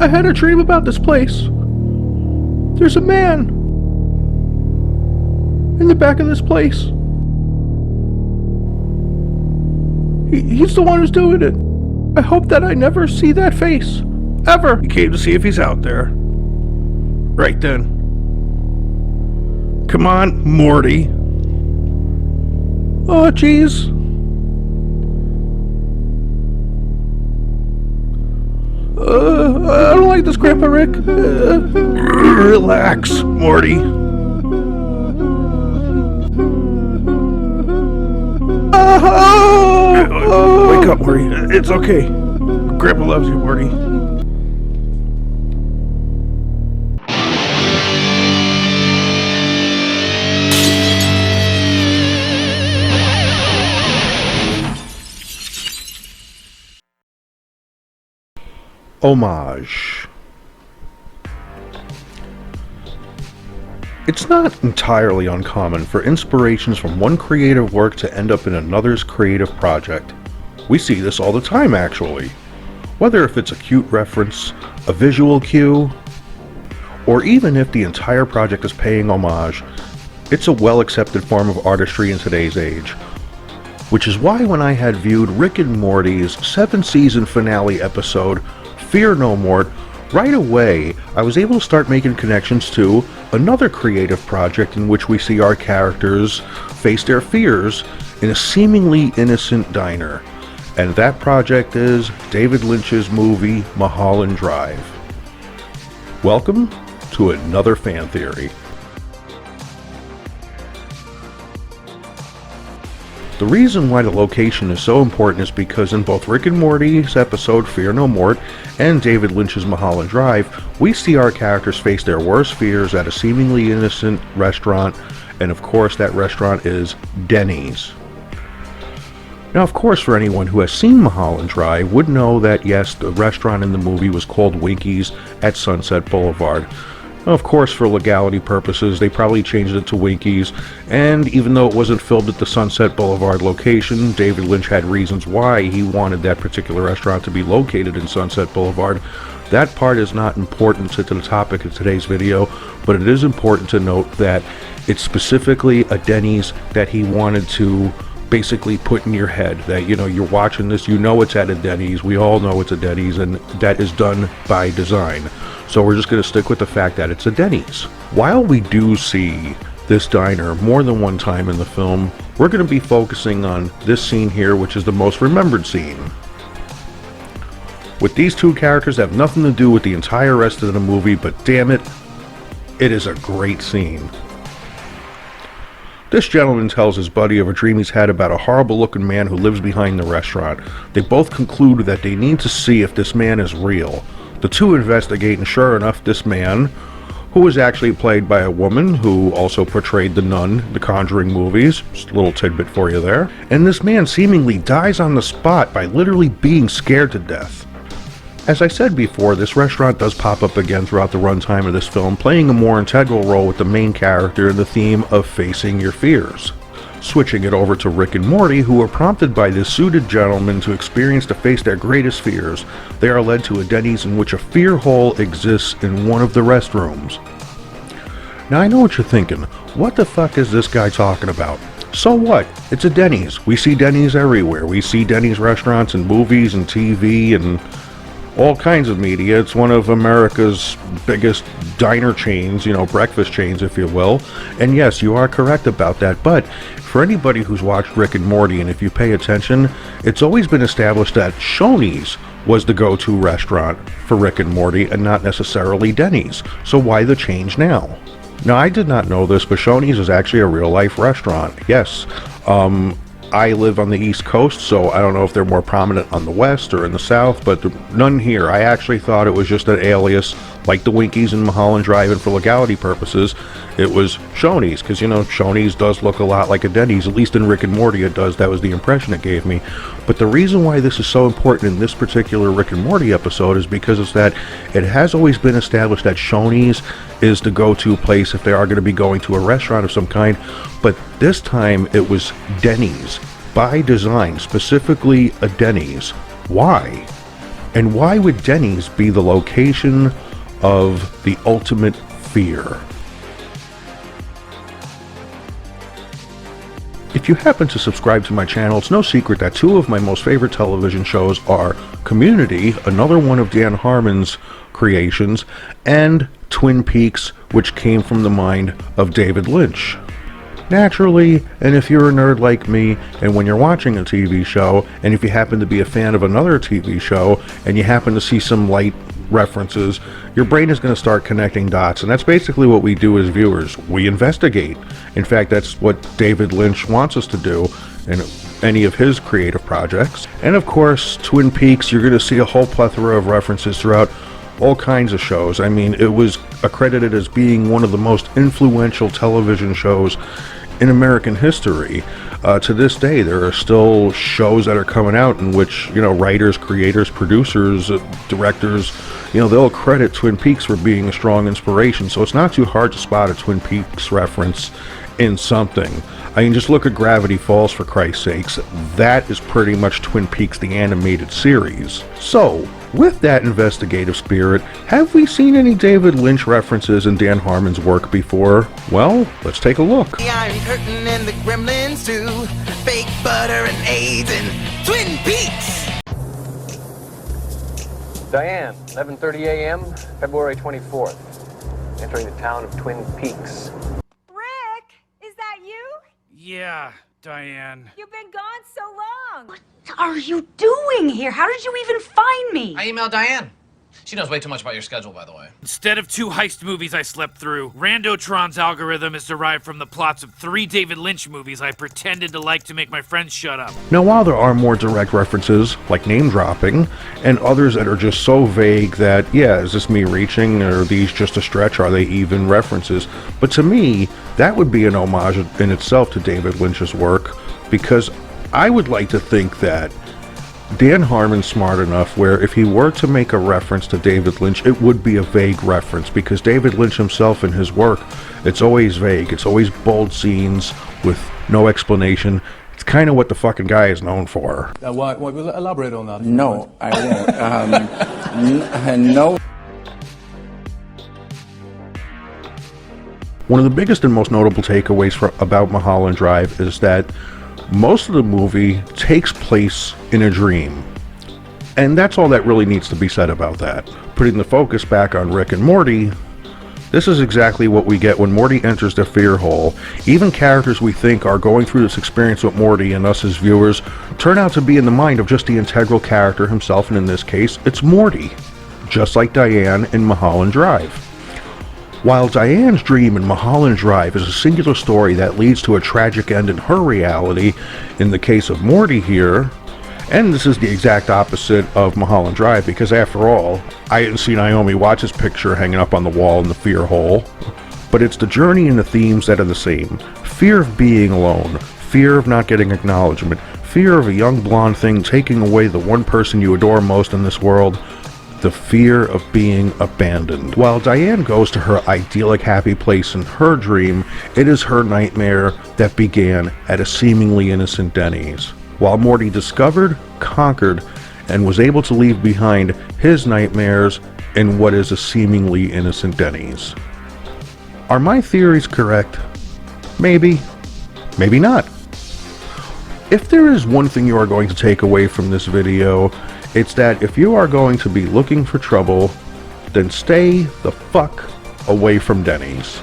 I had a dream about this place. There's a man in the back of this place. He's the one who's doing it. I hope that I never see that face. Ever. You came to see if he's out there. Right then. Come on, Morty. Oh, jeez. I don't like this, Grandpa Rick. Relax, Morty. Wake up, Morty. It's okay. Grandpa loves you, Morty. Homage. It's not entirely uncommon for inspirations from one creative work to end up in another's creative project. We see this all the time, actually. Whether if it's a cute reference, a visual cue, or even if the entire project is paying homage, it's a well-accepted form of artistry in today's age. Which is why when I had viewed Rick and Morty's 7th-season finale episode, Fear No Mort, right away I was able to start making connections to another creative project in which we see our characters face their fears in a seemingly innocent diner. And that project is David Lynch's movie Mulholland Drive. Welcome to another fan theory. The reason why the location is so important is because in both Rick and Morty's episode Fear No Mort and David Lynch's Mulholland Drive, we see our characters face their worst fears at a seemingly innocent restaurant, and of course that restaurant is Denny's. Now of course for anyone who has seen Mulholland Drive would know that yes, the restaurant in the movie was called Winky's at Sunset Boulevard. Of course, for legality purposes, they probably changed it to Winky's, and even though it wasn't filmed at the Sunset Boulevard location, David Lynch had reasons why he wanted that particular restaurant to be located in Sunset Boulevard. That part is not important to the topic of today's video, but it is important to note that it's specifically a Denny's that he wanted to basically put in your head that, you know, you're watching this, you know it's at a Denny's, we all know it's a Denny's, and that is done by design. So we're just going to stick with the fact that it's a Denny's. While we do see this diner more than one time in the film, we're going to be focusing on this scene here, which is the most remembered scene. With these two characters have nothing to do with the entire rest of the movie, but damn it, it is a great scene. This gentleman tells his buddy of a dream he's had about a horrible looking man who lives behind the restaurant. They both conclude that they need to see if this man is real. The two investigate, and sure enough, this man, who was actually played by a woman who also portrayed the nun in the Conjuring movies, just a little tidbit for you there, and this man seemingly dies on the spot by literally being scared to death. As I said before, this restaurant does pop up again throughout the runtime of this film, playing a more integral role with the main character in the theme of facing your fears. Switching it over to Rick and Morty, who are prompted by this suited gentleman to experience to face their greatest fears, they are led to a Denny's in which a fear hole exists in one of the restrooms. Now I know what you're thinking, what the fuck is this guy talking about? So what? It's a Denny's. We see Denny's everywhere. We see Denny's restaurants in movies and TV and all kinds of media. It's one of America's biggest diner chains, you know, breakfast chains if you will. And yes, you are correct about that, but for anybody who's watched Rick and Morty, and if you pay attention, it's always been established that Shoney's was the go-to restaurant for Rick and Morty and not necessarily Denny's. So why the change now? Now I did not know this, but Shoney's is actually a real-life restaurant. Yes, I live on the East Coast, so I don't know if they're more prominent on the West or in the South, but none here. I actually thought it was just an alias, like the Winkies in Mulholland Drive, and for legality purposes, it was Shoney's, because, you know, Shoney's does look a lot like a Denny's, at least in Rick and Morty it does. That was the impression it gave me. But the reason why this is so important in this particular Rick and Morty episode is because it's that it has always been established that Shoney's is the go-to place if they are going to be going to a restaurant of some kind, but this time it was Denny's, by design, specifically a Denny's. Why? And why would Denny's be the location of the ultimate fear? If you happen to subscribe to my channel, it's no secret that two of my most favorite television shows are Community, another one of Dan Harmon's creations, and Twin Peaks, which came from the mind of David Lynch. Naturally, and if you're a nerd like me, and when you're watching a TV show, and if you happen to be a fan of another TV show, and you happen to see some light references, your brain is going to start connecting dots, and that's basically what we do as viewers. We investigate. In fact, that's what David Lynch wants us to do in any of his creative projects. And of course, Twin Peaks, you're going to see a whole plethora of references throughout all kinds of shows. I mean, it was accredited as being one of the most influential television shows in American history. To this day, there are still shows that are coming out in which, writers, creators, producers, directors, they'll credit Twin Peaks for being a strong inspiration. So it's not too hard to spot a Twin Peaks reference in something. I mean, just look at Gravity Falls, for Christ's sakes. That is pretty much Twin Peaks, the animated series. So, with that investigative spirit, have we seen any David Lynch references in Dan Harmon's work before? Well, let's take a look. The Iron Curtain and the Gremlins too. Fake butter and AIDS and Twin Peaks. Diane, 11:30 a.m., February 24th. Entering the town of Twin Peaks. Rick, is that you? Yeah, Diane. You've been gone so long. What are you doing here? How did you even find me? I emailed Diane. She knows way too much about your schedule, by the way. Instead of 2 heist movies I slept through, Randotron's algorithm is derived from the plots of 3 David Lynch movies I pretended to like to make my friends shut up. Now, while there are more direct references, like name dropping, and others that are just so vague that, yeah, is this me reaching, or are these just a stretch, are they even references? But to me, that would be an homage in itself to David Lynch's work, because I would like to think that Dan Harmon's smart enough where if he were to make a reference to David Lynch, it would be a vague reference, because David Lynch himself in his work, it's always vague. It's always bold scenes with no explanation. It's kind of what the fucking guy is known for. Why will elaborate on that? No, I won't. No. One of the biggest and most notable takeaways about Mulholland Drive is that most of the movie takes place in a dream. And that's all that really needs to be said about that. Putting the focus back on Rick and Morty, this is exactly what we get when Morty enters the fear hole. Even characters we think are going through this experience with Morty and us as viewers turn out to be in the mind of just the integral character himself, and in this case, it's Morty. Just like Diane in Mulholland Drive. While Diane's dream in Mulholland Drive is a singular story that leads to a tragic end in her reality, in the case of Morty here, and this is the exact opposite of Mulholland Drive, because after all, I didn't see Naomi Watts' picture hanging up on the wall in the fear hole, but it's the journey and the themes that are the same. Fear of being alone, fear of not getting acknowledgement, fear of a young blonde thing taking away the one person you adore most in this world, the fear of being abandoned. While Diane goes to her idyllic happy place in her dream, it is her nightmare that began at a seemingly innocent Denny's. While Morty discovered, conquered, and was able to leave behind his nightmares in what is a seemingly innocent Denny's. Are my theories correct? Maybe. Maybe not. If there is one thing you are going to take away from this video, it's that if you are going to be looking for trouble, then stay the fuck away from Denny's.